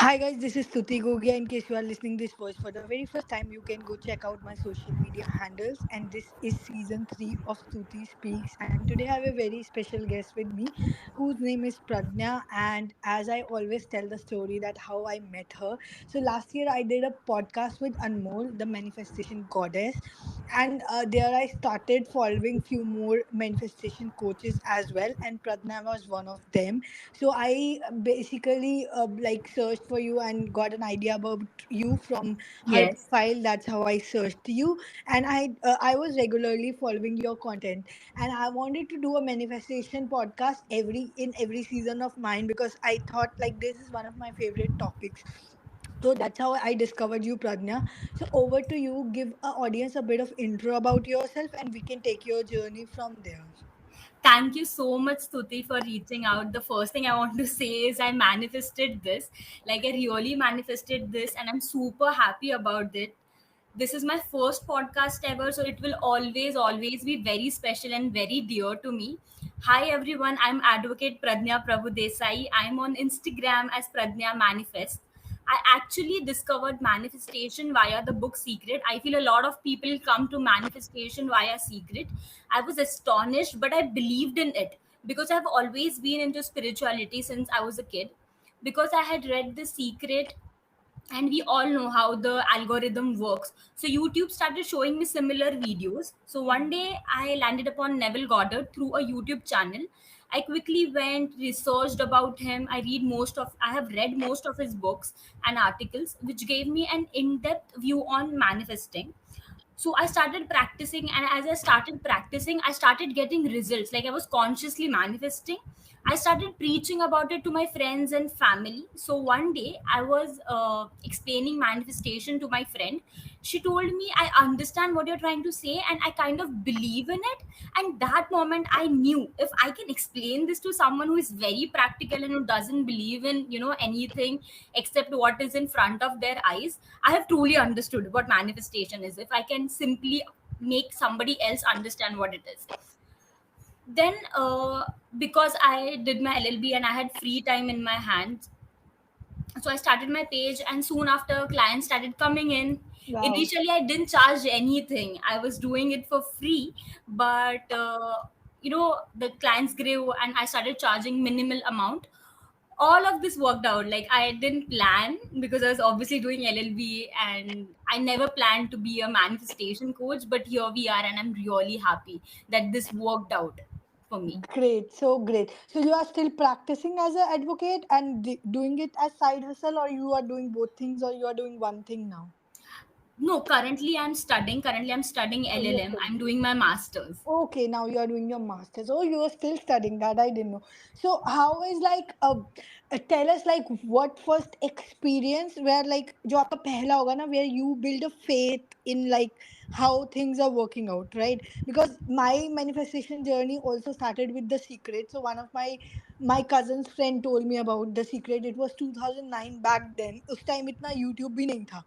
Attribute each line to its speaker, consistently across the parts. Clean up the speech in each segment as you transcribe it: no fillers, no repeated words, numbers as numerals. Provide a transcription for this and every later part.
Speaker 1: Hi guys, this is Stuti Gogia. In case you are listening this voice for the very first time, you can go check out my social media handles. And this is season 3 of Stuti Speaks. And today I have a very special guest with me, whose name is Pragna. And as I always tell the story that how I met her. So last year I did a podcast with Anmol, the manifestation goddess, and there I started following few more manifestation coaches as well. And Pragna was one of them. So I basically like searched for you and got an idea about you from her
Speaker 2: Yes.
Speaker 1: profile. That's how I searched you, and I was regularly following your content, and I wanted to do a manifestation podcast every season of mine because I thought like this is one of my favorite topics. So that's how I discovered you, Pragna. So over to you. Give our audience a bit of intro about yourself, and we can take your journey from there.
Speaker 2: Thank you so much, Stuti, for reaching out. The first thing I want to say is I manifested this. Like, I really manifested this, and I'm super happy about it. This is my first podcast ever, so it will always be very special and very dear to me. Hi, everyone. I'm Advocate Pradnya Prabhu Desai. I'm on Instagram as Pradnya Manifest. I actually discovered manifestation via the book Secret. I feel a lot of people come to manifestation via Secret. I was astonished, but I believed in it because I've always been into spirituality since I was a kid. Because I had read The Secret, and we all know how the algorithm works. So YouTube started showing me similar videos. So one day I landed upon Neville Goddard through a YouTube channel. I quickly went, researched about him. I have read most of his books and articles, which gave me an in-depth view on manifesting. So I started practicing, and as I started practicing, I started getting results. Like, I was consciously manifesting. I started preaching about it to my friends and family. So one day I was explaining manifestation to my friend. She told me, I understand what you're trying to say, and I kind of believe in it. And that moment I knew, if I can explain this to someone who is very practical and who doesn't believe in anything except what is in front of their eyes, I have truly understood what manifestation is. If I can simply make somebody else understand what it is, then because I did my LLB and I had free time in my hands, so I started my page, and soon after clients started coming in.
Speaker 1: Wow.
Speaker 2: Initially I didn't charge anything, I was doing it for free. But the clients grew and I started charging minimal amount. All of this worked out. Like, I didn't plan because I was obviously doing LLB, and I never planned to be a manifestation coach, but here we are, and I'm really happy that this worked out for me.
Speaker 1: Great, so great. So you are still practicing as an advocate and doing it as side hustle, or you are doing both things, or you are doing one thing now?
Speaker 2: No, currently I'm studying
Speaker 1: Oh, you're
Speaker 2: LLM.
Speaker 1: studying.
Speaker 2: I'm doing my masters.
Speaker 1: Okay, now you are doing your masters. Oh, you are still studying that. I didn't know. So how is like tell us like what first experience where like जो आपका पहला होगा ना where you build a faith in like how things are working out, right? Because my manifestation journey also started with The Secret. So one of my cousin's friend told me about The Secret. It was 2009 back then. उस time इतना YouTube भी नहीं था.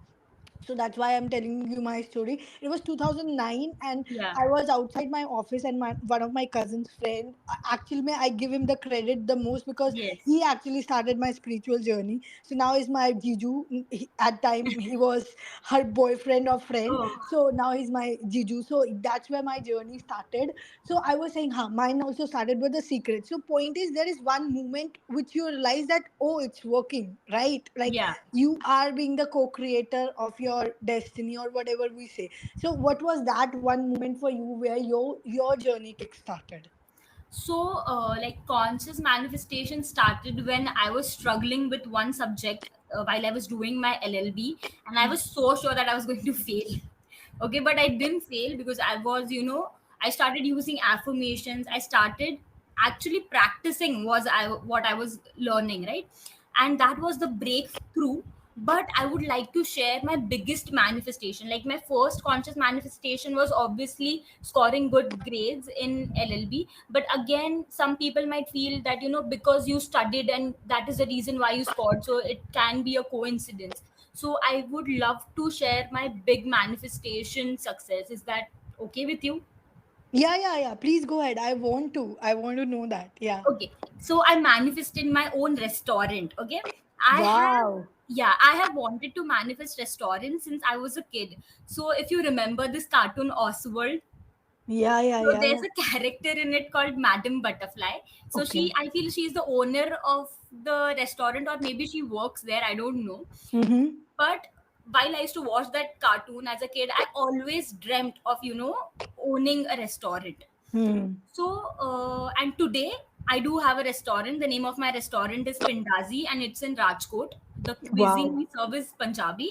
Speaker 1: So that's why I'm telling you my story. It was 2009, and
Speaker 2: Yeah.
Speaker 1: I was outside my office, and one of my cousin's friend, actually I give him the credit the most because
Speaker 2: Yes.
Speaker 1: he actually started my spiritual journey. So now he's my jiju. At time he was her boyfriend or friend,
Speaker 2: Oh.
Speaker 1: so now he's my jiju. So that's where my journey started. So I was saying, huh, mine also started with The Secret. So point is, there is one moment which you realize that, oh, it's working, right? Like
Speaker 2: Yeah.
Speaker 1: you are being the co-creator of your destiny, or whatever we say. So what was that one moment for you where your journey kick started?
Speaker 2: So, like, conscious manifestation started when I was struggling with one subject while I was doing my LLB, and I was so sure that I was going to fail. Okay, but I didn't fail because I started using affirmations. I started actually practicing what I was learning, right? And that was the breakthrough. But I would like to share my biggest manifestation. Like, my first conscious manifestation was obviously scoring good grades in LLB. But again, some people might feel that, because you studied and that is the reason why you scored, so it can be a coincidence. So I would love to share my big manifestation success. Is that okay with you?
Speaker 1: Yeah, yeah, yeah, please go ahead. I want to know that. Yeah.
Speaker 2: Okay. So I manifested my own restaurant. Okay. I have,
Speaker 1: Wow.
Speaker 2: yeah, I have wanted to manifest restaurant since I was a kid. So if you remember this cartoon Oswald,
Speaker 1: Yeah, yeah,
Speaker 2: so
Speaker 1: yeah,
Speaker 2: there's
Speaker 1: yeah.
Speaker 2: a character in it called Madam Butterfly. So
Speaker 1: Okay.
Speaker 2: I feel she's the owner of the restaurant, or maybe she works there. I don't know.
Speaker 1: Mm-hmm.
Speaker 2: But while I used to watch that cartoon as a kid, I always dreamt of, owning a restaurant.
Speaker 1: Hmm.
Speaker 2: So, and today I do have a restaurant. The name of my restaurant is Pindazi, and it's in Rajkot. The cuisine
Speaker 1: Wow.
Speaker 2: we serve is Punjabi.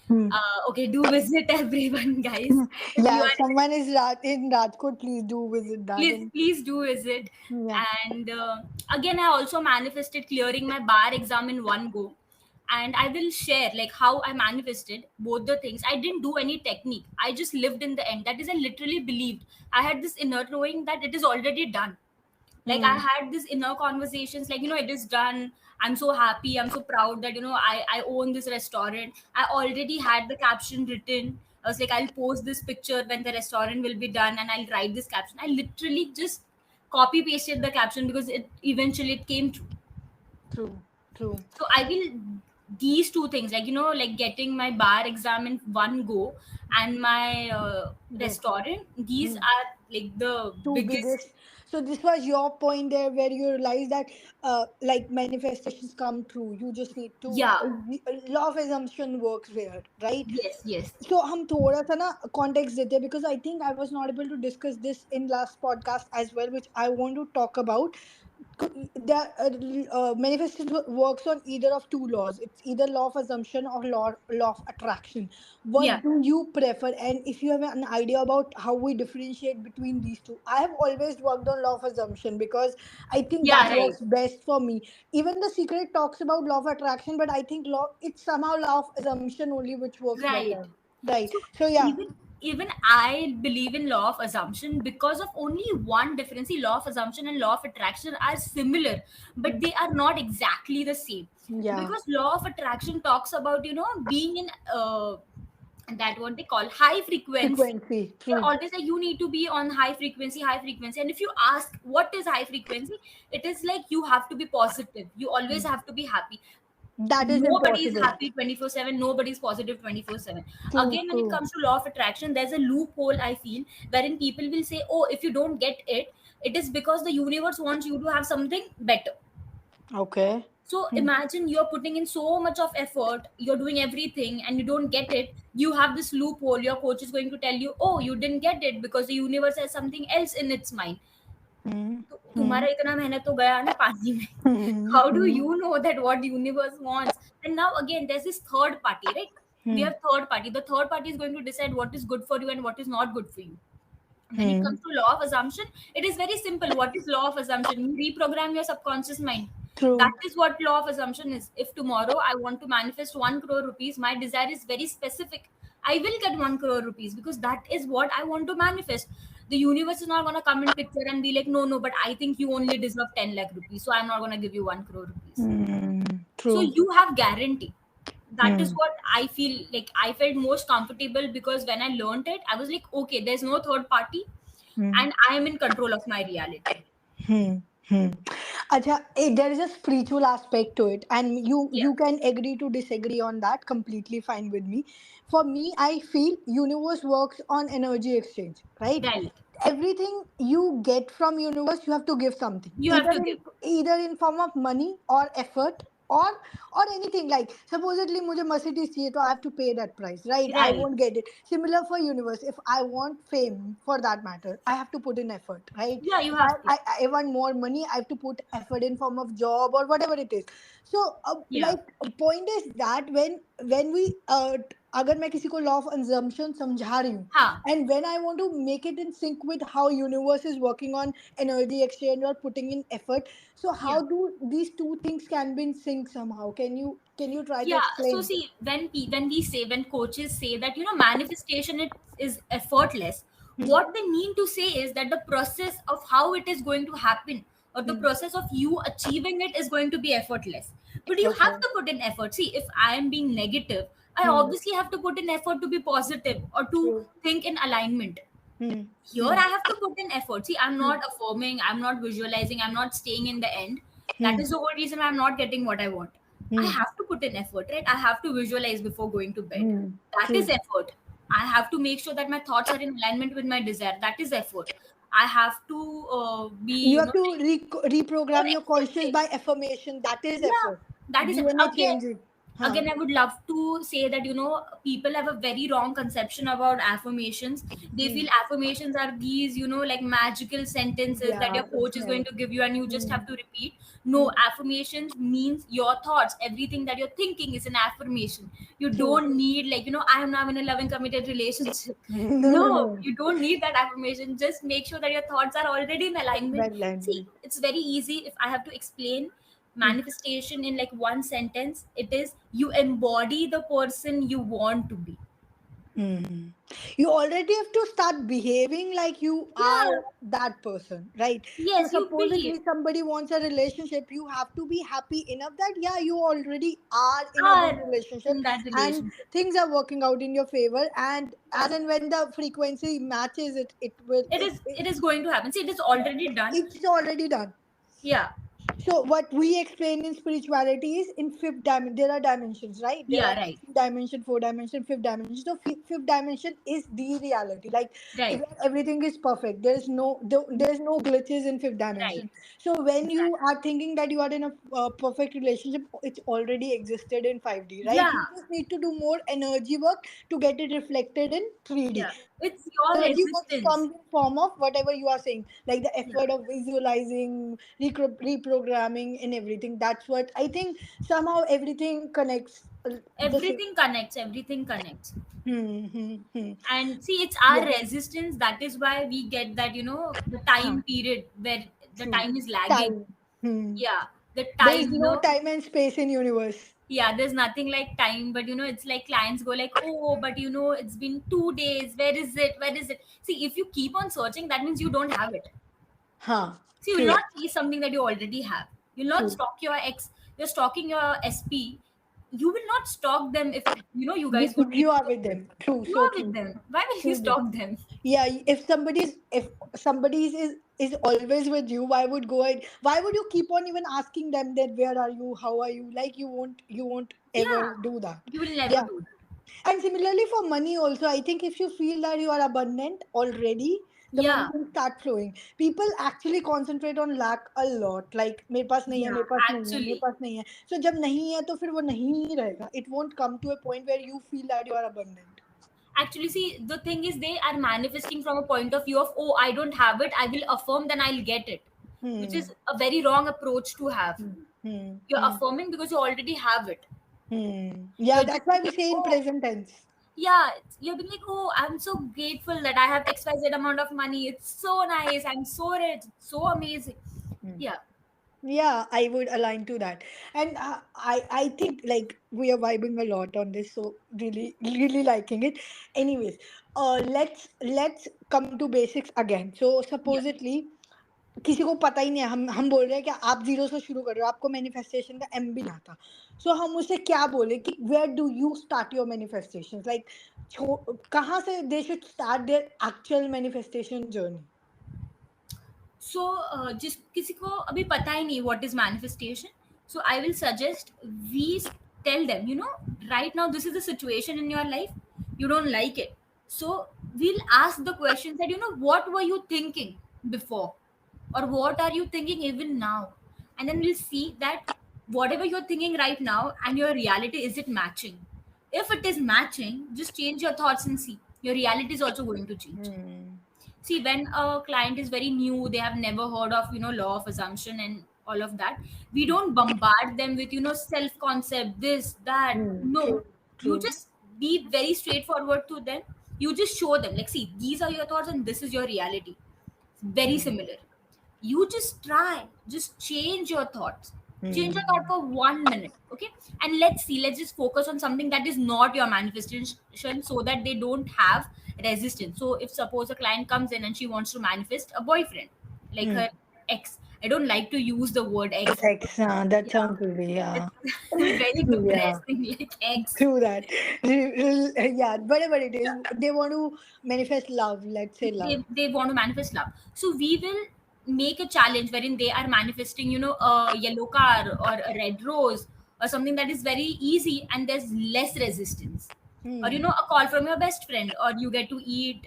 Speaker 1: Hmm.
Speaker 2: Okay, do visit everyone, guys. If you
Speaker 1: Yeah, if
Speaker 2: are
Speaker 1: someone is in Rajkot, please do visit that.
Speaker 2: please
Speaker 1: And
Speaker 2: please do visit.
Speaker 1: yeah.
Speaker 2: And again, I also manifested clearing my bar exam in one go, and I will share like how I manifested both the things. I didn't do any technique, I just lived in the end. That is, I literally believed. I had this inner knowing that it is already done. Like I
Speaker 1: Hmm.
Speaker 2: had this inner conversations, like, it is done. I'm so happy, I'm so proud that, I own this restaurant. I already had the caption written. I was like, I'll post this picture when the restaurant will be done, and I'll write this caption. I literally just copy pasted the caption because it eventually it came true.
Speaker 1: True. True.
Speaker 2: So I will, these two things, like, like getting my bar exam in one go, and my
Speaker 1: Yes.
Speaker 2: restaurant, these
Speaker 1: Hmm.
Speaker 2: are like the
Speaker 1: Two
Speaker 2: biggest.
Speaker 1: biggest. So this was your point there, where you realize that, like manifestations come true. You just need to.
Speaker 2: Yeah.
Speaker 1: Law of assumption works here, right?
Speaker 2: Yes, yes.
Speaker 1: So हम थोड़ा सा ना context देते हैं, because I think I was not able to discuss this in last podcast as well, which I want to talk about. Manifestation works on either of two laws. It's either law of assumption or law of attraction.
Speaker 2: Yeah.
Speaker 1: What do you prefer? And if you have an idea about how we differentiate between these two, I have always worked on law of assumption because I think
Speaker 2: Yeah,
Speaker 1: that
Speaker 2: right.
Speaker 1: works best for me. Even the secret talks about law of attraction, but I think law it's somehow law of assumption only which works
Speaker 2: Right.
Speaker 1: better. Right.
Speaker 2: So
Speaker 1: So yeah.
Speaker 2: even I believe in law of assumption because of only one difference. See, law of assumption and law of attraction are similar, but they are not exactly the same.
Speaker 1: Yeah.
Speaker 2: Because law of attraction talks about, being in that what they call high frequency.
Speaker 1: Frequency.
Speaker 2: They're
Speaker 1: True.
Speaker 2: always like, you need to be on high frequency, high frequency. And if you ask what is high frequency, it is like you have to be positive, you always have to be happy.
Speaker 1: That is
Speaker 2: Nobody is
Speaker 1: impossible.
Speaker 2: happy 24/7, nobody is positive 24/7.
Speaker 1: True.
Speaker 2: Again, when it
Speaker 1: True.
Speaker 2: comes to law of attraction, there's a loophole, I feel, wherein people will say, oh, if you don't get it, it is because the universe wants you to have something better.
Speaker 1: Okay.
Speaker 2: So
Speaker 1: Hmm.
Speaker 2: imagine you're putting in so much of effort, you're doing everything, and you don't get it. You have this loophole. Your coach is going to tell you, oh, you didn't get it because the universe has something else in its mind.
Speaker 1: Hmm.
Speaker 2: तो
Speaker 1: Hmm.
Speaker 2: तुम्हारा इतना मेहनत तो गया ना पानी में.
Speaker 1: Hmm.
Speaker 2: How do
Speaker 1: Hmm.
Speaker 2: you know that what the universe wants? And now again, there's this third party, right? We
Speaker 1: Hmm.
Speaker 2: have third party. The third party is going to decide what is good for you and what is not good for you. When it
Speaker 1: Hmm.
Speaker 2: comes to law of assumption, it is very simple. What is law of assumption? You reprogram your subconscious mind.
Speaker 1: True.
Speaker 2: That is what law of assumption is. If tomorrow I want to manifest 1 crore rupees, my desire is very specific. I will get 1 crore rupees because that is what I want to manifest. The universe is not going to come in picture and be like, no, no, but I think you only deserve 10 lakh rupees. So I'm not going to give you 1 crore rupees.
Speaker 1: Hmm.
Speaker 2: So
Speaker 1: True.
Speaker 2: you have guarantee. That is
Speaker 1: Hmm.
Speaker 2: what I feel like. I felt most comfortable because when I learned it, I was like, okay, there's no third party
Speaker 1: Hmm.
Speaker 2: and I am in control of my reality.
Speaker 1: Hmm. Hmm. Acha, there is a spiritual aspect to it, and
Speaker 2: Yeah.
Speaker 1: you can agree to disagree on that. Completely fine with me. For me, I feel universe works on energy exchange, right?
Speaker 2: Right.
Speaker 1: Everything you get from universe, you have to give something,
Speaker 2: You have to give.
Speaker 1: either in form of money or effort, or anything. Like supposedly मुझे Mercedes चाहिए, तो I have to pay that price, right? I
Speaker 2: Right.
Speaker 1: won't get it. Similar for universe. If I want fame, for that matter, I have to put in effort, right?
Speaker 2: Yeah, you
Speaker 1: If
Speaker 2: have to.
Speaker 1: I want more money, I have to put effort in form of job or whatever it is. So
Speaker 2: Yeah.
Speaker 1: point is that when we अगर मैं किसी को law of assumption समझा रही हूँ,
Speaker 2: Ha.
Speaker 1: and when I want to make it in sync with how universe is working on energy exchange or putting in effort, so how
Speaker 2: Yeah.
Speaker 1: do these two things can be in sync somehow? Can you try to
Speaker 2: Yeah. So
Speaker 1: explain?
Speaker 2: see, when coaches say that, manifestation is effortless,
Speaker 1: Hmm.
Speaker 2: what they mean to say is that the process of how it is going to happen, or the
Speaker 1: Hmm.
Speaker 2: process of you achieving it, is going to be effortless. But you have
Speaker 1: Okay.
Speaker 2: to put in effort. See, if I am being negative, I
Speaker 1: Hmm.
Speaker 2: obviously have to put in effort to be positive or to
Speaker 1: True.
Speaker 2: think in alignment.
Speaker 1: Hmm.
Speaker 2: Here
Speaker 1: Hmm.
Speaker 2: I have to put in effort. See, I'm not affirming, I'm not visualizing, I'm not staying in the end. That
Speaker 1: Hmm.
Speaker 2: is the whole reason I'm not getting what I want. I
Speaker 1: Hmm.
Speaker 2: have to put in effort, right? I have to visualize before going to bed.
Speaker 1: Hmm.
Speaker 2: That is
Speaker 1: True.
Speaker 2: effort. I have to make sure that my thoughts are in alignment with my desire. That is effort. I have to be,
Speaker 1: You
Speaker 2: you
Speaker 1: have
Speaker 2: know,
Speaker 1: to
Speaker 2: like more
Speaker 1: reprogram your conscious
Speaker 2: expressive.
Speaker 1: by affirmation. That is
Speaker 2: Yeah,
Speaker 1: effort.
Speaker 2: that is it.
Speaker 1: DNA
Speaker 2: Again,
Speaker 1: change it. Huh.
Speaker 2: I would love to say that, people have a very wrong conception about affirmations. They
Speaker 1: Hmm.
Speaker 2: feel affirmations are these, like magical sentences that
Speaker 1: Yeah.
Speaker 2: your coach is going
Speaker 1: Right.
Speaker 2: to give you and you just
Speaker 1: Hmm.
Speaker 2: have to repeat.
Speaker 1: Hmm.
Speaker 2: No, affirmations means your thoughts. Everything that you're thinking is an affirmation. You
Speaker 1: True.
Speaker 2: don't need, like, I am now in a loving committed relationship.
Speaker 1: No, no,
Speaker 2: No,
Speaker 1: no.
Speaker 2: you don't need that affirmation. Just make sure that your thoughts are already in alignment.
Speaker 1: Bad
Speaker 2: See,
Speaker 1: language.
Speaker 2: it's very easy. If I have to explain manifestation in like one sentence, it is you embody the person you want to be.
Speaker 1: Mhm. You already have to start behaving like you are
Speaker 2: Yeah,
Speaker 1: that person, right? So
Speaker 2: yes, you behave.
Speaker 1: supposedly somebody wants a relationship, you have to be happy enough that yeah, you already are in a good
Speaker 2: Are
Speaker 1: relationship
Speaker 2: in that
Speaker 1: and
Speaker 2: relationship.
Speaker 1: things are working out in your favor. And as and when the frequency matches, it will
Speaker 2: It is going to happen. See, it is already done.
Speaker 1: it's already done.
Speaker 2: Yeah,
Speaker 1: So what we explain in spirituality is in fifth dimension. There are dimensions, right? There
Speaker 2: yeah,
Speaker 1: are
Speaker 2: right,
Speaker 1: 3 dimension, 4 dimension, fifth dimension. So fifth dimension is the reality. Like
Speaker 2: right,
Speaker 1: where everything is perfect. There is no glitches in fifth
Speaker 2: right,
Speaker 1: dimension. So when you
Speaker 2: exactly.
Speaker 1: are thinking that you are in a perfect relationship, it's already existed in 5D, right?
Speaker 2: Yeah,
Speaker 1: You just need to do more energy work to get it reflected in 3D.
Speaker 2: yeah, it's your
Speaker 1: Energy works
Speaker 2: resistance.
Speaker 1: comes in form of whatever you are saying, like the
Speaker 2: Yeah,
Speaker 1: effort of visualizing, reprogramming, and everything. That's what I think. Somehow everything connects the same.
Speaker 2: everything connects.
Speaker 1: Hmm, hmm, hmm.
Speaker 2: And see, it's our
Speaker 1: Yeah.
Speaker 2: resistance that is why we get that, the
Speaker 1: Huh.
Speaker 2: time period where the
Speaker 1: True.
Speaker 2: time is lagging.
Speaker 1: Time. Hmm.
Speaker 2: Yeah, the
Speaker 1: There is
Speaker 2: time,
Speaker 1: no time and space in universe.
Speaker 2: yeah, there's nothing like time, but it's like clients go like, oh, but it's been 2 days, where is it? See, if you keep on searching, that means you don't have it.
Speaker 1: Huh.
Speaker 2: See, you will
Speaker 1: True.
Speaker 2: not see something that you already have. You'll not
Speaker 1: True.
Speaker 2: stalk your ex. You're stalking your SP. You will not stalk them if you guys won't
Speaker 1: If
Speaker 2: be
Speaker 1: you are with
Speaker 2: together.
Speaker 1: them. True.
Speaker 2: You
Speaker 1: So
Speaker 2: are with
Speaker 1: true.
Speaker 2: them. Why will you
Speaker 1: True.
Speaker 2: stalk them?
Speaker 1: Yeah, if somebody is always with you, why would you keep on even asking them that where are you, how are you? Like you won't ever
Speaker 2: Yeah,
Speaker 1: do that.
Speaker 2: you will never
Speaker 1: Yeah.
Speaker 2: do that.
Speaker 1: And similarly for money also, I think if you feel that you are abundant already, the money
Speaker 2: Yeah,
Speaker 1: will start flowing. People actually concentrate on lack a lot, like मेरे पास नहीं है,
Speaker 2: yeah,
Speaker 1: मेरे पास नहीं है, मेरे
Speaker 2: actually.
Speaker 1: पास नहीं है. So जब नहीं है तो फिर वो नहीं ही रहेगा. It won't come to a point where you feel that you are abundant.
Speaker 2: Actually, see, the thing is, they are manifesting from a point of view of, oh, I don't have it, I will affirm, then I'll get it, which
Speaker 1: Hmm.
Speaker 2: is a very wrong approach to have.
Speaker 1: Hmm. Hmm.
Speaker 2: You're
Speaker 1: Hmm.
Speaker 2: affirming because you already have it.
Speaker 1: Hmm. Yeah,
Speaker 2: You're just
Speaker 1: that's why we
Speaker 2: like,
Speaker 1: say in
Speaker 2: oh,
Speaker 1: present tense.
Speaker 2: yeah, you're being like, oh, I'm so grateful that I have XYZ amount of money. It's so nice. I'm so rich. It's so amazing.
Speaker 1: Hmm.
Speaker 2: Yeah,
Speaker 1: Yeah, I would align to that, and I think like we are vibing a lot on this, so really really liking it. Anyways, let's come to basics again. So
Speaker 2: yeah.
Speaker 1: supposedly किसी को पता ही नहीं है, हम बोल रहे हैं कि आप जीरो से शुरू कर रहे हो, आपको मैनिफेस्टेशन का एम भी नहीं आता. सो हम उसे क्या बोले कि where do you start your manifestation, like कहाँ से they should start their actual manifestation journey.
Speaker 2: So, जिस किसी को अभी पता ही नहीं what is manifestation, so I will suggest we tell them, right now this is the situation in your life, you don't like it. So we'll ask the questions that, what were you thinking before, or what are you thinking even now, and then we'll see that whatever you're thinking right now and your reality, is it matching? If it is matching, just change your thoughts and see your reality is also going to change.
Speaker 1: Hmm.
Speaker 2: See, when a client is very new, they have never heard of law of assumption and all of that, we don't bombard them with self concept, this, that.
Speaker 1: Hmm.
Speaker 2: No,
Speaker 1: True.
Speaker 2: you
Speaker 1: True.
Speaker 2: just be very straightforward to them. You just show them, like, see, these are your thoughts and this is your reality. Very
Speaker 1: Hmm.
Speaker 2: similar. You just try, just change your thoughts. Change your thought
Speaker 1: Hmm.
Speaker 2: for 1 minute, okay? And let's see, let's just focus on something that is not your manifestation, so that they don't have resistance. So if suppose a client comes in and she wants to manifest a boyfriend, like
Speaker 1: Hmm.
Speaker 2: her ex, I don't like to use the word ex because,
Speaker 1: X, that
Speaker 2: yeah,
Speaker 1: sounds really, yeah.
Speaker 2: it's very
Speaker 1: Yeah,
Speaker 2: depressing, like ex.
Speaker 1: true that. Yeah, whatever it is, they want to manifest love. Let's say love.
Speaker 2: They want to manifest love, so we will make a challenge wherein they are manifesting a yellow car or a red rose or something that is very easy and there's less resistance, or
Speaker 1: Hmm.
Speaker 2: a call from your best friend, or you get to eat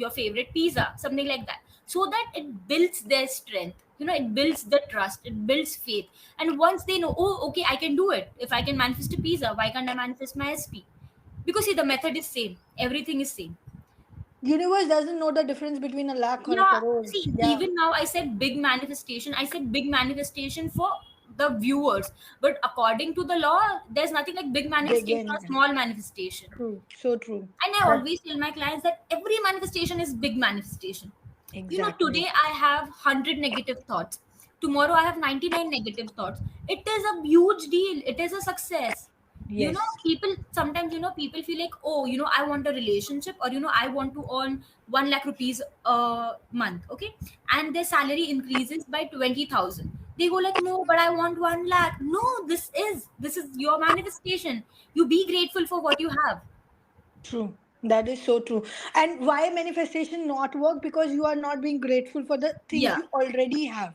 Speaker 2: your favorite pizza, something like that, so that it builds their strength, it builds the trust, it builds faith. And once they know, oh, okay, I can do it. If I can manifest a pizza, why can't I manifest my SP? Because see, the method is same, everything is same.
Speaker 1: Universe doesn't know the difference between a lakh or a
Speaker 2: Yeah,
Speaker 1: crore.
Speaker 2: see,
Speaker 1: Yeah.
Speaker 2: even now I said big manifestation. I said big manifestation for the viewers, but according to the law, there's nothing like big manifestation or
Speaker 1: Begin.
Speaker 2: small manifestation.
Speaker 1: True. So true.
Speaker 2: And I
Speaker 1: That's
Speaker 2: always tell my clients that every manifestation is big manifestation.
Speaker 1: exactly.
Speaker 2: Today I have 100 negative thoughts. Tomorrow I have 99 negative thoughts. It is a huge deal. It is a success.
Speaker 1: Yes.
Speaker 2: People sometimes, people feel like, oh, I want a relationship, or, I want to earn 1 lakh rupees a month. Okay. And their salary increases by 20,000. They go like, no, but I want 1 lakh. No, this is your manifestation. You be grateful for what you have.
Speaker 1: True. That is so true. And why manifestation not work? Because you are not being grateful for the things
Speaker 2: Yeah.
Speaker 1: you already have.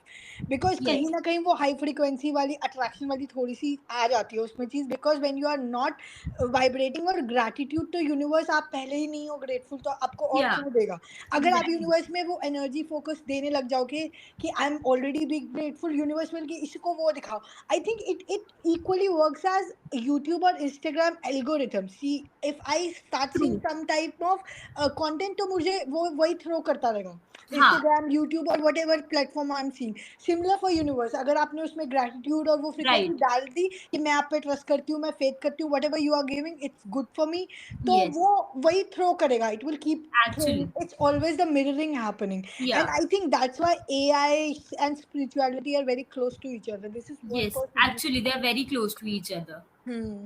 Speaker 1: Because कहीं
Speaker 2: Yes.
Speaker 1: ना कहीं वो high frequency वाली attraction वाली थोड़ी सी आ जाती है उसमें चीज. Because when you are not vibrating और gratitude तो universe आप पहले ही नहीं हो grateful तो आपको और
Speaker 2: Yeah.
Speaker 1: क्यों देगा. अगर आप
Speaker 2: Exactly.
Speaker 1: universe में वो energy focus देने लग जाओगे कि I'm already being grateful, universe will कि इसको वो दिखाओ. I think it equally works as YouTube or Instagram algorithm. See, if I start seeing
Speaker 2: True.
Speaker 1: some type of content, तो मुझे वो वही थ्रो करता रहेगा.
Speaker 2: हाँ.
Speaker 1: Instagram, YouTube और whatever platform I'm seeing. Similar for universe. अगर आपने उसमें gratitude और वो frequency
Speaker 2: Right.
Speaker 1: डाल दी कि मैं आप पे trust करती हूँ, मैं faith करती हूँ, whatever you are giving, it's good for me. तो
Speaker 2: Yes.
Speaker 1: वो वही throw करेगा. It will keep throwing.
Speaker 2: Actually.
Speaker 1: It's always the mirroring happening, and
Speaker 2: Yeah.
Speaker 1: I think that's why AI and spirituality are very close to each other. This is what
Speaker 2: Yes.
Speaker 1: personally.
Speaker 2: Actually, they are very close to each other.
Speaker 1: Hmm.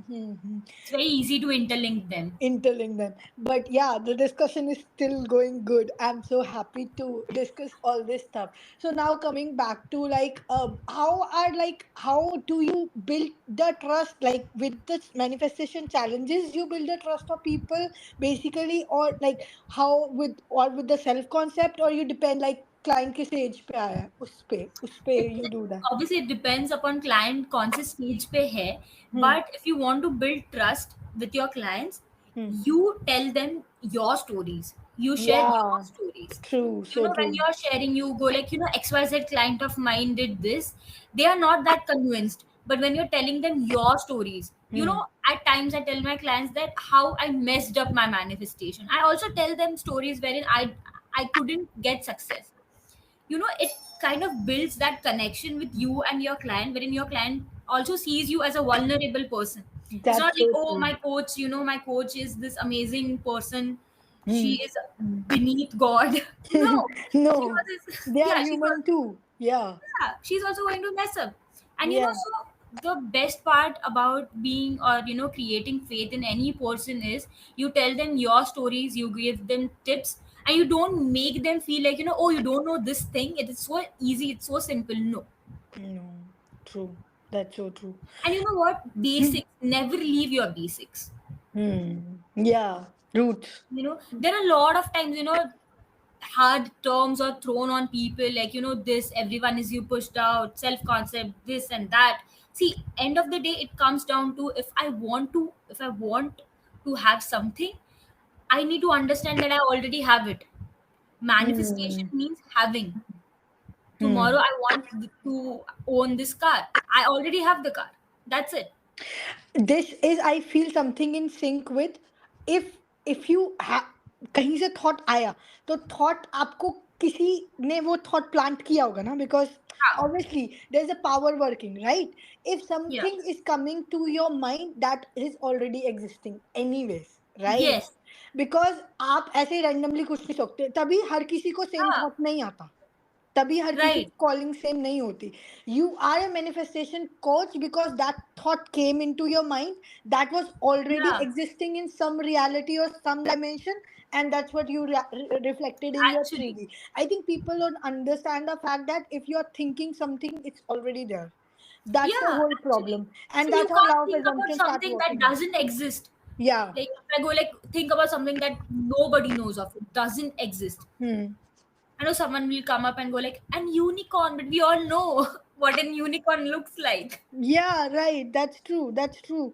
Speaker 2: It's very easy to interlink them.
Speaker 1: Interlink them. But yeah, the discussion is still going good. I'm so happy to discuss all this stuff. So now coming back to like how do you build the trust, like with the manifestation challenges you build the trust of people basically, or like how with or with the self concept, or you depend like client किस as पे आया है उस पे
Speaker 2: It
Speaker 1: you do that.
Speaker 2: obviously it depends upon client कौन से stage पे है.
Speaker 1: Hmm.
Speaker 2: But if you want to build trust with your clients,
Speaker 1: Hmm.
Speaker 2: you tell them your stories. You share your
Speaker 1: Yeah.
Speaker 2: stories.
Speaker 1: True. So
Speaker 2: When
Speaker 1: true.
Speaker 2: you're sharing, you go like, XYZ client of mine did this. They are not that convinced. But when you're telling them your stories,
Speaker 1: Hmm.
Speaker 2: at times I tell my clients that how I messed up my manifestation. I also tell them stories wherein I couldn't get success. It kind of builds that connection with you and your client, wherein your client also sees you as a vulnerable person. It's not
Speaker 1: That's
Speaker 2: like,
Speaker 1: so
Speaker 2: oh,
Speaker 1: true.
Speaker 2: my coach is this amazing person, she
Speaker 1: Hmm.
Speaker 2: is beneath god. No, she
Speaker 1: No,
Speaker 2: was this,
Speaker 1: they are
Speaker 2: yeah,
Speaker 1: human too. Yeah.
Speaker 2: she's also going to mess up. And
Speaker 1: Yeah.
Speaker 2: so the best part about being, or creating faith in any person is, you tell them your stories, you give them tips, and you don't make them feel like, oh, you don't know this thing, it is so easy, it's so simple. No.
Speaker 1: No. True. That's so true.
Speaker 2: And you know what, basics, never leave your basics.
Speaker 1: Yeah. Roots.
Speaker 2: There are a lot of times, hard terms are thrown on people, like, this, everyone is you pushed out, self concept, this and that. See, end of the day, it comes down to, if I want to have something, I need to understand that I already have it. Manifestation
Speaker 1: Hmm.
Speaker 2: means having.
Speaker 1: Hmm.
Speaker 2: Tomorrow I want to own this car, I already have the car. That's it.
Speaker 1: This is, I feel, something in sync with, if you कहीं से thought आया तो thought आपको किसी ने वो thought plant किया होगा ना, because
Speaker 2: Ah,
Speaker 1: obviously there's a power working, right? If
Speaker 2: yeah.
Speaker 1: something is coming to your mind, that is already existing anyways, right?
Speaker 2: Yes.
Speaker 1: Because आप ऐसे रैंडमली कुछ नहीं सोचते, तभी हर किसी को सेम
Speaker 2: Ah,
Speaker 1: थॉट नहीं आता, तभी हर किसी
Speaker 2: right.
Speaker 1: की कॉलिंग सेम नहीं होती. You are a manifestation coach because that thought came into your mind, that was already
Speaker 2: Yeah.
Speaker 1: Existing in some reality और some dimension, and that's what you reflected in your
Speaker 2: Actually,
Speaker 1: 3D. I think people don't understand the fact that if you're thinking something, it's already there. That's the
Speaker 2: yeah,
Speaker 1: whole
Speaker 2: actually.
Speaker 1: problem, and
Speaker 2: See, you
Speaker 1: that's how law
Speaker 2: can't
Speaker 1: of
Speaker 2: think about
Speaker 1: assumption start
Speaker 2: something that
Speaker 1: working.
Speaker 2: doesn't exist.
Speaker 1: Yeah.
Speaker 2: Like, if I go like, think about something that nobody knows of, it doesn't exist.
Speaker 1: Hmm.
Speaker 2: I know someone will come up and go like, an unicorn, but we all know. what a unicorn looks like.
Speaker 1: Yeah, right. That's true. That's true.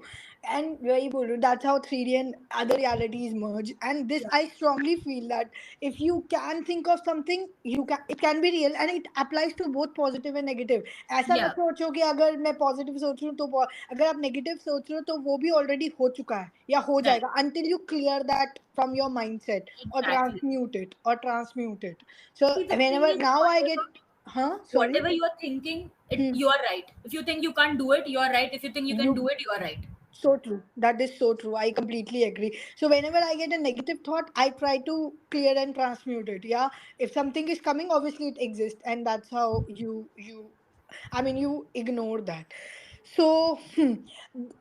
Speaker 1: And very good. That's how 3D and other realities merge. And this,
Speaker 2: Yeah.
Speaker 1: I strongly feel that if you can think of something, you can. It can be real, and it applies to both positive and negative. ऐसा
Speaker 2: Yeah,
Speaker 1: मत सोचो कि अगर मैं positive सोच रही हूँ तो अगर आप नेगेटिव सोच रहे हो तो वो भी ऑलरेडी हो चुका है या हो
Speaker 2: right.
Speaker 1: जाएगा until you clear that from your mindset or
Speaker 2: Exactly.
Speaker 1: transmute it. So
Speaker 2: See, the thing
Speaker 1: whenever
Speaker 2: is,
Speaker 1: now I
Speaker 2: whatever
Speaker 1: get, huh? Sorry.
Speaker 2: whatever you are thinking,
Speaker 1: Hmm.
Speaker 2: you are right. If you think you can't do it, you are right. If you think you can do
Speaker 1: You
Speaker 2: it, you are right.
Speaker 1: So true. That is so true. I completely agree. So whenever I get a negative thought, I try to clear and transmute it. Yeah. If something is coming, obviously it exists, and that's how you ignore that. So,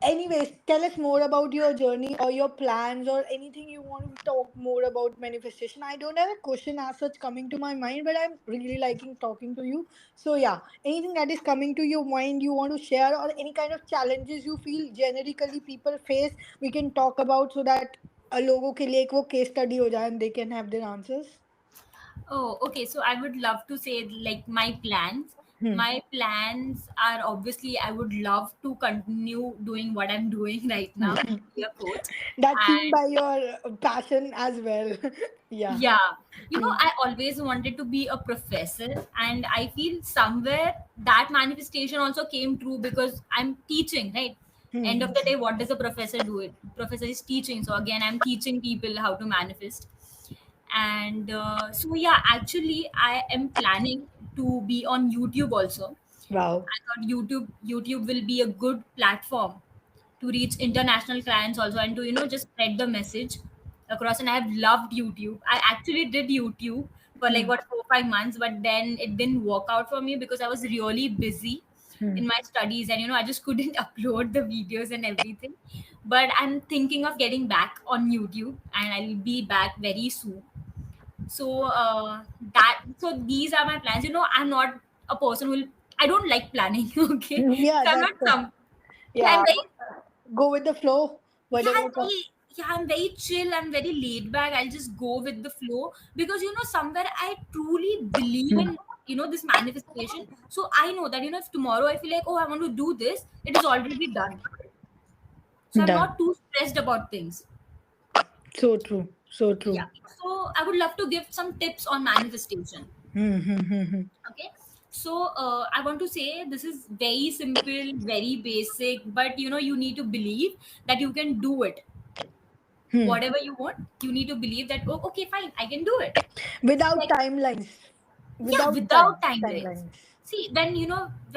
Speaker 1: anyways, tell us more about your journey or your plans or anything you want to talk more about manifestation. I don't have a question as such coming to my mind, but I'm really liking talking to you. So, yeah, anything that is coming to your mind you want to share or any kind of challenges you feel generically people face, we can talk about so that लोगों के लिए एक वो case study हो जाए and they can have their answers.
Speaker 2: Oh, okay. So I would love to say like my plans.
Speaker 1: Hmm.
Speaker 2: My plans are obviously I would love to continue doing what I'm doing right now and be a coach.
Speaker 1: That's seen
Speaker 2: And
Speaker 1: by your passion as well. Yeah.
Speaker 2: yeah,
Speaker 1: Hmm.
Speaker 2: I always wanted to be a professor, and I feel somewhere that manifestation also came true because I'm teaching, right? End
Speaker 1: Hmm.
Speaker 2: of the day, what does a professor do? It professor is teaching, so again, I'm teaching people how to manifest. And so yeah, actually I am planning to be on YouTube also.
Speaker 1: Wow.
Speaker 2: I thought YouTube will be a good platform to reach international clients also, and to just spread the message across. And I have loved YouTube. I actually did YouTube for like
Speaker 1: Hmm.
Speaker 2: what 4 5 months, but then it didn't work out for me because I was really busy
Speaker 1: Hmm.
Speaker 2: in my studies, and I just couldn't upload the videos and everything. But I'm thinking of getting back on YouTube, and I'll be back very soon. So these are my plans. I'm not a person who will, I don't like planning. Okay,
Speaker 1: Yeah,
Speaker 2: so I'm not
Speaker 1: that's
Speaker 2: some. Yeah,
Speaker 1: yeah. Go with the flow.
Speaker 2: yeah,
Speaker 1: Whatever.
Speaker 2: I'm very, I'm very chill. I'm very laid back. I'll just go with the flow because somewhere I truly believe
Speaker 1: Hmm.
Speaker 2: in this manifestation. So I know that if tomorrow I feel like, oh, I want to do this, it is already done. So I'm
Speaker 1: Done.
Speaker 2: not too stressed about things.
Speaker 1: So true. So
Speaker 2: Yeah.
Speaker 1: true.
Speaker 2: So I would love to give some tips on manifestation.
Speaker 1: Hmm. Hmm. Hmm. Hmm.
Speaker 2: Okay. So I want to say this is very simple, very basic, but you need to believe that you can do it.
Speaker 1: Hmm.
Speaker 2: Whatever you want, you need to believe that, oh, okay, fine, I can do it.
Speaker 1: Without
Speaker 2: Like,
Speaker 1: timelines.
Speaker 2: yeah,
Speaker 1: Without
Speaker 2: without timelines.
Speaker 1: timelines.
Speaker 2: See, when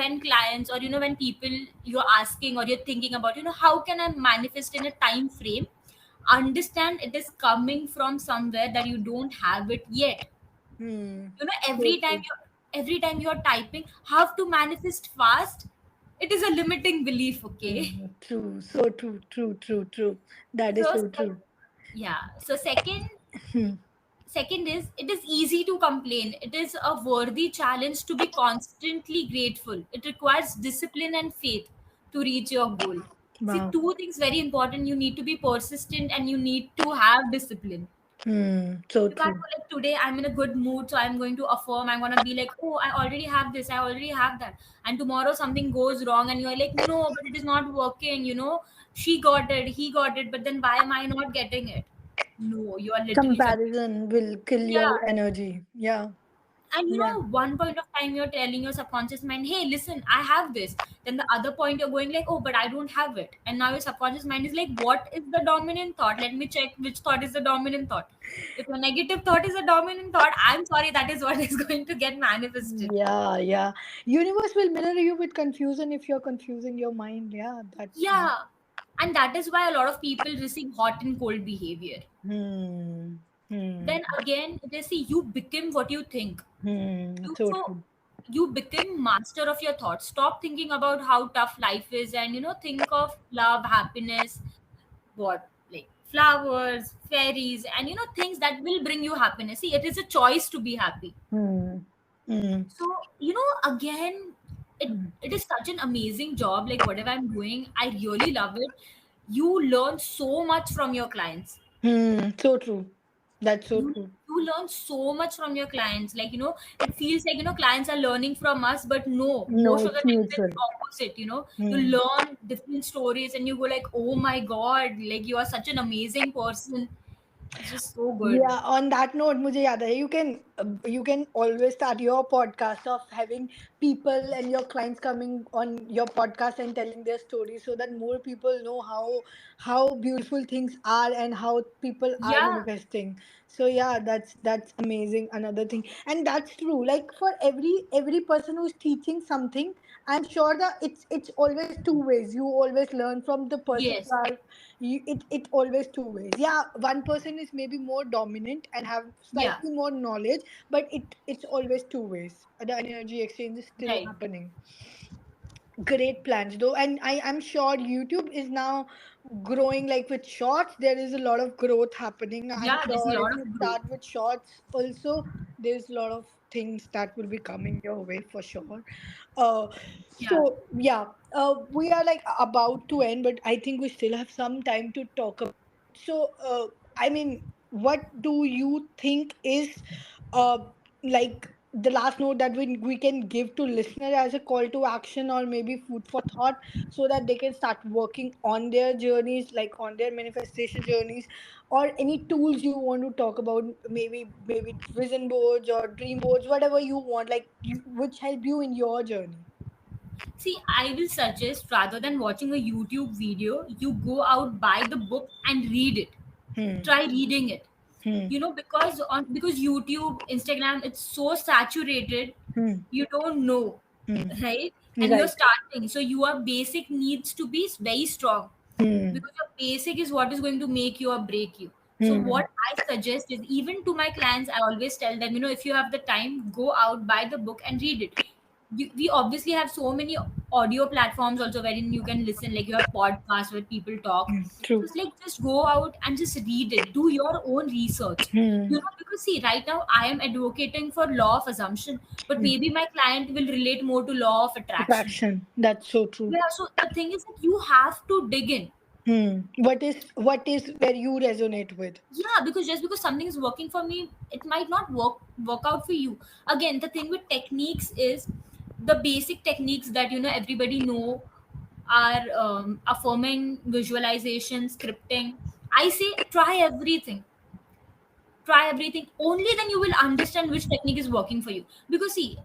Speaker 2: when clients, or when people, you're asking or you're thinking about, how can I manifest in a time frame, understand it is coming from somewhere that you don't have it yet.
Speaker 1: Hmm. So
Speaker 2: Every time
Speaker 1: true.
Speaker 2: you're typing how to manifest fast, it is a limiting belief. Okay.
Speaker 1: Hmm. True. So true. True. True. True. That is
Speaker 2: so
Speaker 1: so
Speaker 2: sec-
Speaker 1: true.
Speaker 2: yeah, so
Speaker 1: Hmm.
Speaker 2: second is, it is easy to complain. It is a worthy challenge to be constantly grateful. It requires discipline and faith to reach your goal. See,
Speaker 1: Wow.
Speaker 2: two things very important: you need to be persistent and you need to have discipline.
Speaker 1: Hmm. So
Speaker 2: You can't
Speaker 1: true.
Speaker 2: go like, today I'm in a good mood, so I'm going to affirm, I'm going to be like, oh, I already have this, I already have that. And tomorrow something goes wrong and you're like, no, but it is not working. She got it, he got it, but then why am I not getting it? No, you are literally confused.
Speaker 1: Comparison will kill
Speaker 2: Yeah.
Speaker 1: your energy. Yeah.
Speaker 2: And
Speaker 1: Yeah.
Speaker 2: one point of time you're telling your subconscious mind, hey, listen, I have this. Then the other point you're going like, oh, but I don't have it. And now your subconscious mind is like, what is the dominant thought? Let me check which thought is the dominant thought. If a negative thought is a dominant thought, I'm sorry, that is what is going to get manifested.
Speaker 1: Yeah. Yeah. Universe will mirror you with confusion if you're confusing your mind. Yeah. That's.
Speaker 2: Yeah. And that is why a lot of people receive hot and cold behavior.
Speaker 1: Hmm. Hmm.
Speaker 2: Then again, they see you become what you think.
Speaker 1: Hmm.
Speaker 2: you
Speaker 1: So
Speaker 2: so
Speaker 1: true.
Speaker 2: you become master of your thoughts. Stop thinking about how tough life is, and think of love, happiness, what, like flowers, fairies, and things that will bring you happiness. See, it is a choice to be happy.
Speaker 1: Hmm. Hmm.
Speaker 2: So again, it
Speaker 1: Hmm.
Speaker 2: it is such an amazing job. Like, whatever I'm doing, I really love it. You learn so much from your clients.
Speaker 1: Hmm. So true. That's so
Speaker 2: you
Speaker 1: true.
Speaker 2: you learn so much from your clients. Like, it feels like, clients are learning from us, but no,
Speaker 1: No,
Speaker 2: most of the
Speaker 1: it's
Speaker 2: time it's
Speaker 1: mutual.
Speaker 2: opposite. You
Speaker 1: Hmm.
Speaker 2: learn different stories and you go like, oh my god, like you are such an amazing person. It's just so good.
Speaker 1: Yeah, on that note, मुझे याद है, you can always start your podcast of having people and your clients coming on your podcast and telling their stories so that more people know how beautiful things are and how people are
Speaker 2: Yeah.
Speaker 1: manifesting. So yeah, that's amazing. Another thing, and that's true. Like for every person who's teaching something, I'm sure that it's always two ways. You always learn from the person
Speaker 2: Yes.
Speaker 1: you are. It always two ways. Yeah, one person is maybe more dominant and have
Speaker 2: Yeah.
Speaker 1: slightly more knowledge, but it's always two ways. The energy exchange is still
Speaker 2: Right.
Speaker 1: happening. Great plans though, and I'm sure YouTube is now growing. Like with shorts, there is a lot of growth happening. I'm
Speaker 2: Yeah, there's a
Speaker 1: sure if
Speaker 2: lot
Speaker 1: you
Speaker 2: of growth.
Speaker 1: start with shorts also, there's a lot of things that will be coming your way for sure. uh
Speaker 2: Yeah.
Speaker 1: so yeah, we are like about to end, but I think we still have some time to talk about it. So I mean, what do you think is uh like the last note that we can give to listener as a call to action or maybe food for thought, so that they can start working on their journeys, like on their manifestation journeys, or any tools you want to talk about, maybe vision boards or dream boards, whatever you want, like which help you in your journey.
Speaker 2: See, I will suggest, rather than watching a YouTube video, you go out, buy the book and read it.
Speaker 1: Hmm.
Speaker 2: Try reading it.
Speaker 1: Hmm.
Speaker 2: Because YouTube, Instagram, it's so saturated,
Speaker 1: Hmm.
Speaker 2: you don't know,
Speaker 1: Hmm.
Speaker 2: right? And you're
Speaker 1: Right.
Speaker 2: starting, so your basic needs to be very strong,
Speaker 1: Hmm.
Speaker 2: because your basic is what is going to make you or break you. So
Speaker 1: Hmm.
Speaker 2: what I suggest is, even to my clients, I always tell them, if you have the time, go out, buy the book and read it. We obviously have so many audio platforms also wherein you can listen, like you have podcasts where people talk.
Speaker 1: Hmm.
Speaker 2: So
Speaker 1: True.
Speaker 2: it's like, just go out and just read it, do your own research.
Speaker 1: Hmm.
Speaker 2: Because see, right now I am advocating for law of assumption, but
Speaker 1: Hmm.
Speaker 2: maybe my client will relate more to law of attraction.
Speaker 1: Attraction. That's so true.
Speaker 2: Yeah, so the thing is that you have to dig in.
Speaker 1: Hmm. What is where you resonate with?
Speaker 2: Yeah, because just because something is working for me, it might not work out for you. Again, the thing with techniques is, the basic techniques that everybody know are affirming, visualization, scripting. I say, try everything, only then you will understand which technique is working for you. Because see,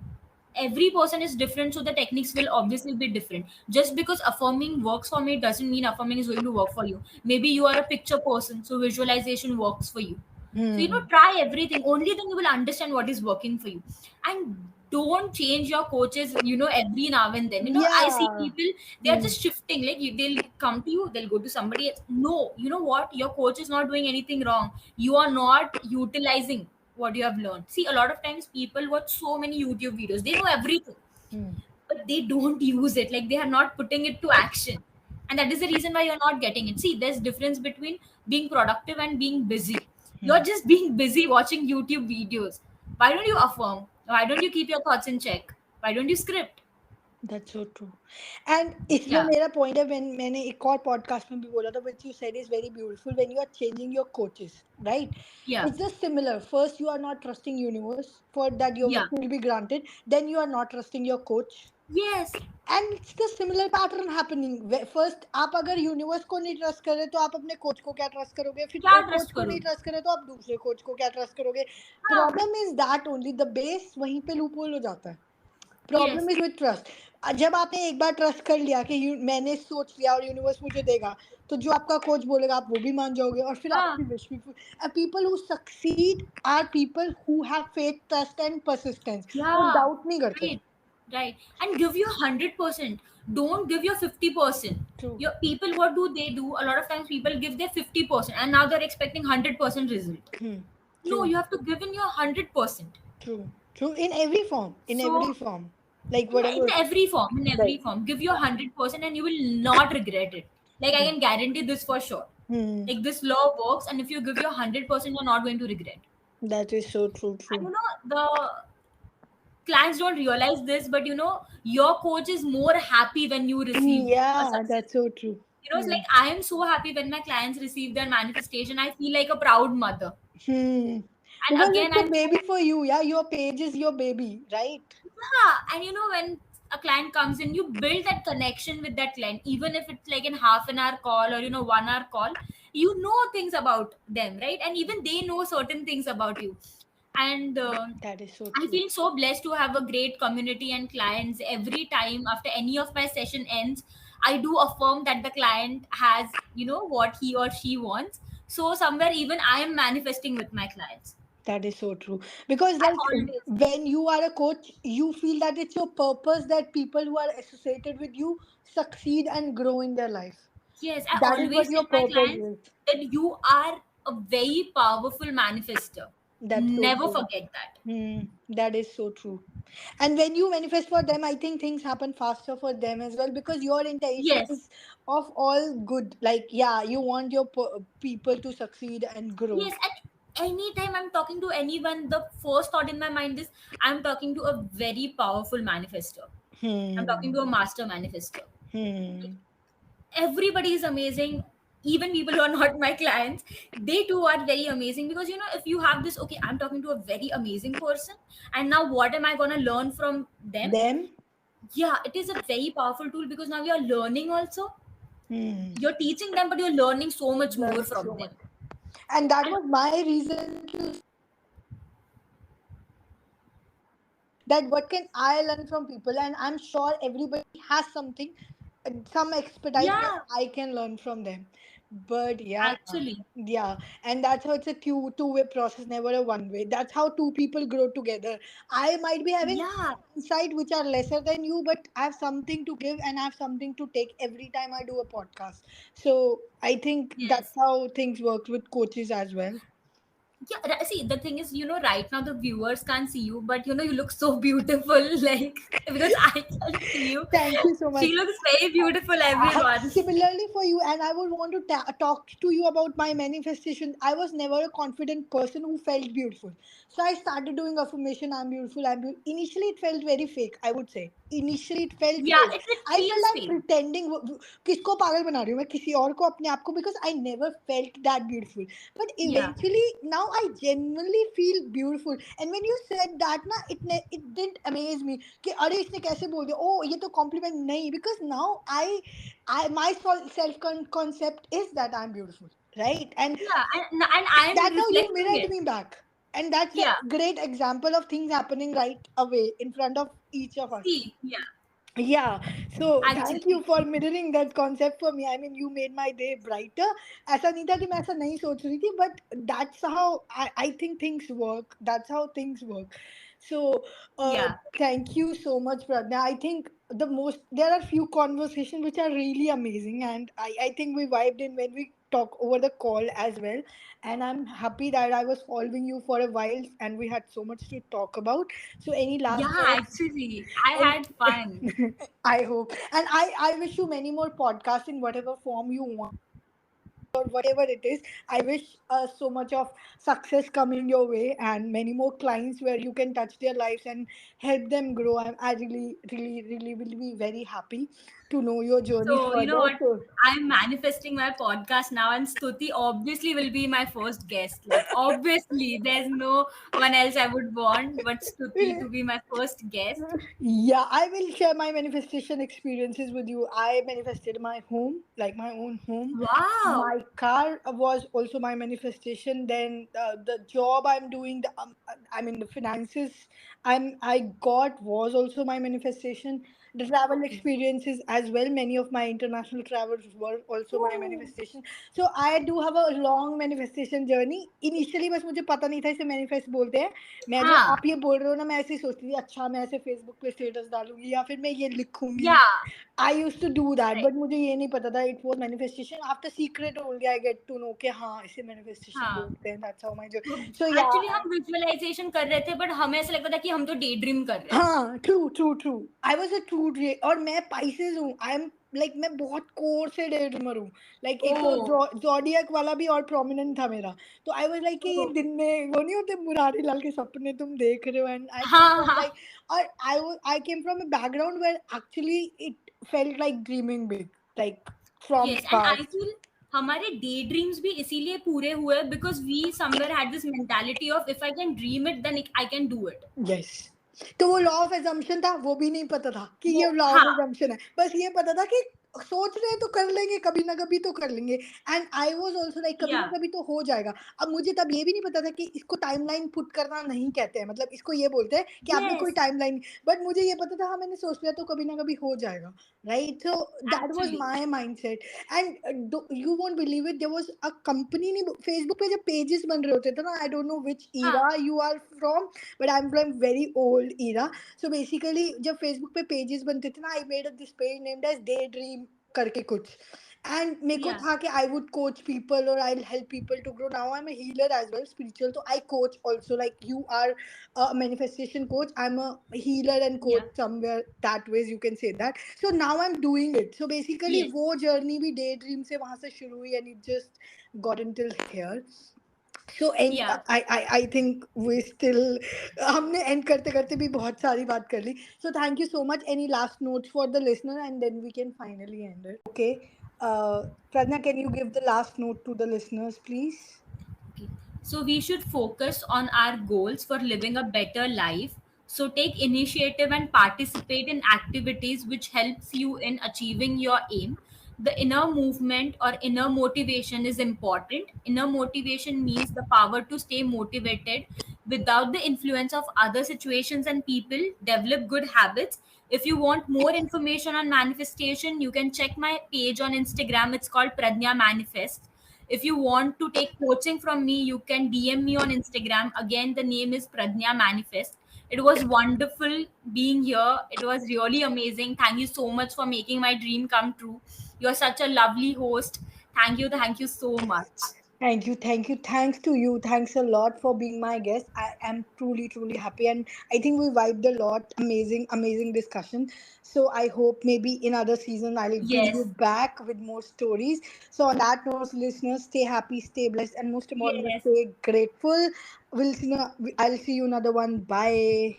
Speaker 2: every person is different, so the techniques will obviously be different. Just because affirming works for me doesn't mean affirming is going to work for you. Maybe you are a picture person, so visualization works for you. So
Speaker 1: Hmm.
Speaker 2: try everything, only then you will understand what is working for you. And don't change your coaches every now and then. I see
Speaker 1: Yeah.
Speaker 2: people, they are
Speaker 1: Hmm.
Speaker 2: just shifting, like they'll come to you, they'll go to somebody else. No, you know what, your coach is not doing anything wrong. You are not utilizing what you have learned. See, a lot of times people watch so many YouTube videos, they know everything,
Speaker 1: Hmm.
Speaker 2: but they don't use it, like they are not putting it to action. And that is the reason why you're not getting it. See, there's difference between being productive and being busy. You're
Speaker 1: Hmm.
Speaker 2: just being busy watching YouTube videos. Why don't you affirm? Why don't you keep your thoughts in check? Why don't you script?
Speaker 1: That's so true. And इसमें
Speaker 2: Yeah.
Speaker 1: मेरा point है, when मैंने एक और podcast में भी बोला था, which you said is very beautiful, when you are changing your coaches, right?
Speaker 2: Yeah.
Speaker 1: It's just similar. First you are not trusting universe for that your
Speaker 2: Yeah.
Speaker 1: wish will be granted, then you are not trusting your coach,
Speaker 2: Yes.
Speaker 1: and it's the similar pattern happening. First आप अगर universe को नहीं trust कर रहे तो आप अपने coach को क्या ट्रस्ट करोगे,
Speaker 2: क्या
Speaker 1: फिर
Speaker 2: ट्रस्ट
Speaker 1: कोच को नहीं
Speaker 2: करोगे?
Speaker 1: ट्रस्ट कर रहे तो आप दूसरे कोच को क्या ट्रस्ट करोगे.
Speaker 2: हाँ.
Speaker 1: Problem is that only the base वहीं पे लूपहोल हो जाता है. Problem
Speaker 2: Yes.
Speaker 1: Is with trust. जब आपने एक बार ट्रस्ट कर लिया कि मैंने सोच लिया और यूनिवर्स मुझे देगा, तो जो आपका कोच बोलेगा आप वो भी मान जाओगे और फिर
Speaker 2: हाँ.
Speaker 1: आपकी विश भी. People who succeed are people who have faith, trust and persistence. वो
Speaker 2: Yeah.
Speaker 1: डाउट नहीं करते.
Speaker 2: Right. Right. And give your 100%. Don't give your 50%.
Speaker 1: True.
Speaker 2: Your people, what do they do? A lot of times people give their 50%, and now they're expecting 100% result.
Speaker 1: True.
Speaker 2: No, you have to give in your 100%.
Speaker 1: True, true. In every form, in every
Speaker 2: So,
Speaker 1: form, like
Speaker 2: in
Speaker 1: whatever.
Speaker 2: every form,
Speaker 1: Right.
Speaker 2: give your 100%, and you will not regret it. Like, I
Speaker 1: Hmm.
Speaker 2: can guarantee this for sure.
Speaker 1: Hmm.
Speaker 2: Like, this law works, and if you give your 100%, you're not going to regret.
Speaker 1: That is so true.
Speaker 2: And
Speaker 1: True.
Speaker 2: the clients don't realize this, but your coach is more happy when you receive a
Speaker 1: Yeah,
Speaker 2: success.
Speaker 1: that's so true.
Speaker 2: It's
Speaker 1: Yeah.
Speaker 2: like, I am so happy when my clients receive their manifestation. I feel like a proud mother.
Speaker 1: Hmm.
Speaker 2: And
Speaker 1: Because
Speaker 2: again,
Speaker 1: it's a
Speaker 2: I'm
Speaker 1: baby for you, yeah. Your page is your baby, right?
Speaker 2: yeah, and when a client comes in, you build that connection with that client, even if it's like in half an hour call or 1 hour call. You know things about them, right? And even they know certain things about you. And
Speaker 1: That is so
Speaker 2: I
Speaker 1: true.
Speaker 2: feel so blessed to have a great community and clients. Every time after any of my session ends, I do affirm that the client has what he or she wants. So somewhere even I am manifesting with my clients.
Speaker 1: That is so true. Because,
Speaker 2: I
Speaker 1: like,
Speaker 2: always.
Speaker 1: when you are a coach, you feel that it's your purpose that people who are associated with you succeed and grow in their life.
Speaker 2: Yes, I
Speaker 1: That is what
Speaker 2: always tell
Speaker 1: your
Speaker 2: my
Speaker 1: purpose
Speaker 2: clients
Speaker 1: is.
Speaker 2: that you are a very powerful manifester.
Speaker 1: That's so
Speaker 2: Never
Speaker 1: true.
Speaker 2: forget that.
Speaker 1: That is so true. And when you manifest for them, I think things happen faster for them as well because your intention
Speaker 2: Yes,
Speaker 1: is of all good. Like, yeah, you want your people to succeed and grow.
Speaker 2: yes. And anytime I'm talking to anyone, the first thought in my mind is I'm talking to a very powerful manifester. I'm talking
Speaker 1: Hmm.
Speaker 2: to a master manifester.
Speaker 1: Hmm.
Speaker 2: Everybody is amazing. Even people who are not my clients, they too are very amazing, because if you have this, okay, I'm talking to a very amazing person, and now what am I going to learn from them?
Speaker 1: Them.
Speaker 2: Yeah, it is a very powerful tool, because now you're learning also.
Speaker 1: Hmm.
Speaker 2: You're teaching them, but you're learning so much more
Speaker 1: Learning
Speaker 2: from
Speaker 1: so
Speaker 2: them.
Speaker 1: much. And that
Speaker 2: And
Speaker 1: was my reason to that what can I learn from people, and I'm sure everybody has something, some expertise that
Speaker 2: yeah,
Speaker 1: I can learn from them. But yeah,
Speaker 2: actually,
Speaker 1: yeah, and that's how it's a two-way process, never a one way. That's how two people grow together. I might be having
Speaker 2: yeah,
Speaker 1: insight which are lesser than you, but I have something to give and I have something to take every time I do a podcast. So I think that's
Speaker 2: yes.
Speaker 1: how things work with coaches as well.
Speaker 2: Yeah, see, the thing is, right now the viewers can't see you, but you look so beautiful, like, because I can see you.
Speaker 1: Thank you so
Speaker 2: She
Speaker 1: much.
Speaker 2: looks very beautiful, everyone.
Speaker 1: Similarly for you, and I would want to talk to you about my manifestation. I was never a confident person who felt beautiful, so I started doing affirmation. I'm beautiful, I'm beautiful. Initially it felt very fake, I would say. Initially it felt
Speaker 2: Yeah,
Speaker 1: fake.
Speaker 2: it
Speaker 1: I felt
Speaker 2: feels
Speaker 1: I'm
Speaker 2: fake.
Speaker 1: pretending. किसको पागल बना रही हूँ मैं किसी और को अपने आप को, because I never felt that beautiful. But
Speaker 2: Yeah,
Speaker 1: eventually now I genuinely feel beautiful. And when you said that na, it didn't amaze me कि अरे इसने कैसे बोल दिया, oh ये तो compliment नहीं, because now I my self concept is that I'm beautiful, right? And
Speaker 2: yeah, and I'm
Speaker 1: that's how you
Speaker 2: reflecting
Speaker 1: mirrored
Speaker 2: it.
Speaker 1: me back. And that's
Speaker 2: Yeah,
Speaker 1: a great example of things happening right away in front of each of us.
Speaker 2: see, yeah,
Speaker 1: Yeah, so thank you
Speaker 2: actually,
Speaker 1: for mirroring that concept for me. I mean, you made my day brighter. ऐसा नहीं था कि मैं ऐसा नहीं सोच रही थी, but that's how I think things work. That's how things work. So, uh,
Speaker 2: yeah,
Speaker 1: thank you so much, Pradnya. I think there are few conversations which are really amazing, and I think we vibed in when we talk over the call as well. And I'm happy that I was following you for a while, and we had so much to talk about. So, any last
Speaker 2: yeah,
Speaker 1: words?
Speaker 2: actually, I
Speaker 1: And
Speaker 2: had fun.
Speaker 1: I hope. And I wish you many more podcasts in whatever form you want or whatever it is. I wish so much of success coming your way and many more clients where you can touch their lives and help them grow. I really, really, really will be very happy to know your journey
Speaker 2: So, you know
Speaker 1: further.
Speaker 2: what?
Speaker 1: So,
Speaker 2: I'm manifesting my podcast now, and Stuti obviously will be my first guest. Like, obviously, there's no one else I would want but Stuti to be my first guest.
Speaker 1: yeah, I will share my manifestation experiences with you. I manifested my home, like my own home.
Speaker 2: Wow.
Speaker 1: My car was also my manifestation. Then the job I'm doing, I mean the finances I got was also my manifestation. The travel
Speaker 2: Okay.
Speaker 1: experiences as well. Many of my international travels were also my
Speaker 2: Oh.
Speaker 1: manifestation. So I do have a long manifestation journey. Initially बस मुझे पता नहीं था इसे manifest बोलते हैं. मैं जो
Speaker 2: Huh.
Speaker 1: आप ये बोल रहे हो ना, मैं ऐसे ही सोचती थी अच्छा मैं ऐसे फेसबुक पे स्टेटस डालूंगी या फिर मैं ये लिखूंगी.
Speaker 2: Yeah.
Speaker 1: I used to do that,
Speaker 2: Correct.
Speaker 1: but मुझे ये नहीं पता था it was manifestation. After secret only I get to know कि हाँ इसे manifestation
Speaker 2: हाँ.
Speaker 1: बोलते हैं. That's how my
Speaker 2: तो
Speaker 1: journey. So
Speaker 2: एक्चुअली
Speaker 1: yeah,
Speaker 2: हम विजुअलाइजेशन कर रहे थे, बट हमें ऐसा लगता था कि हम तो डे ड्रीम कर रहे हैं.
Speaker 1: हाँ true true true. I was a true ड्रे और मैं पाइसेस हूँ. आई एम लाइक मैं बहुत कोर से डे ड्रीमर हूँ. लाइक एक तो
Speaker 2: ओह.
Speaker 1: जोडियक वाला भी और प्रोमिनेंट था मेरा. तो आई वॉज लाइक कि ये
Speaker 2: ओह.
Speaker 1: दिन में वो नहीं होते मुरारी लाल के सपने तुम देख रहे हो. एंड आई केम
Speaker 2: हाँ,
Speaker 1: फ्रॉम
Speaker 2: हाँ.
Speaker 1: लाइक और I came from a background where actually it felt like dreaming big, like from
Speaker 2: Yes, and I
Speaker 1: past.
Speaker 2: feel हमारे डे ड्रीम्स भी इसीलिए पूरे हुए because we somewhere had this mentality of if I can dream it then I can do it.
Speaker 1: Yes. तो वो law of assumption था, वो भी नहीं पता था कि
Speaker 2: वो
Speaker 1: ये लॉ ऑफ
Speaker 2: हाँ.
Speaker 1: एजम्पशन है, बस ये पता था कि सोच रहे हैं तो कर लेंगे, कभी ना कभी तो कर लेंगे। And I was also like कभी ना
Speaker 2: या.
Speaker 1: कभी तो हो जाएगा। अब मुझे तब ये भी नहीं पता था कि इसको टाइमलाइन पुट करना नहीं कहते हैं, मतलब इसको ये बोलते हैं कि आपने कोई
Speaker 2: Yes,
Speaker 1: टाइमलाइन, बट मुझे ये पता था हाँ मैंने सोच लिया तो कभी ना कभी हो जाएगा, right? So that was
Speaker 2: actually.
Speaker 1: My mindset. And you won't believe it, there was a company, नहीं फेसबुक पे जब पेजेस बन रहे होते थे ना, आई डोंट नो व्हिच
Speaker 2: हाँ.
Speaker 1: Era you are from, but I am from very old era. So basically जब फेसबुक पे पेजेस बनते थे ना, I made this page named as day dream करके कुछ। एंड मेरे को
Speaker 2: Yeah.
Speaker 1: था कि आई वुड कोच पीपल और I help people to grow. Now I am a healer as well spiritual, तो I coach also like you are a manifestation coach, I'm a healer and
Speaker 2: Yeah.
Speaker 1: coach somewhere that ways you can say that. So now I'm doing it. So basically
Speaker 2: Yes.
Speaker 1: वो journey भी daydream से वहां से शुरू हुई and it just got until here. So and
Speaker 2: Yeah.
Speaker 1: I think we still, हमने end करते करते भी बहुत सारी बात कर ली। So thank you so much. Any last notes for the listener and then we can finally end it? Okay, Pradnya, can you give the last note to the listeners please?
Speaker 2: Okay. So we should focus on our goals for living a better life. So take initiative and participate in activities which helps you in achieving your aim. The inner movement or inner motivation is important. Inner motivation means the power to stay motivated without the influence of other situations and people. Develop good habits. If you want more information on manifestation, you can check my page on Instagram. It's called Pradnya Manifest. If you want to take coaching from me, you can DM me on Instagram. Again, the name is Pradnya Manifest. It was wonderful being here. It was really amazing. Thank you so much for making my dream come true. You're such a lovely host. Thank you. Thank you so much.
Speaker 1: Thank you, thank you. Thanks to you. Thanks a lot for being my guest. I am truly, truly happy. And I think we vibed a lot. Amazing, amazing discussion. So I hope maybe in other season I'll bring you
Speaker 2: Yes.
Speaker 1: back with more stories. So on that note, listeners, stay happy, stay blessed, and most importantly,
Speaker 2: Yes.
Speaker 1: stay grateful. I'll see you another one. Bye.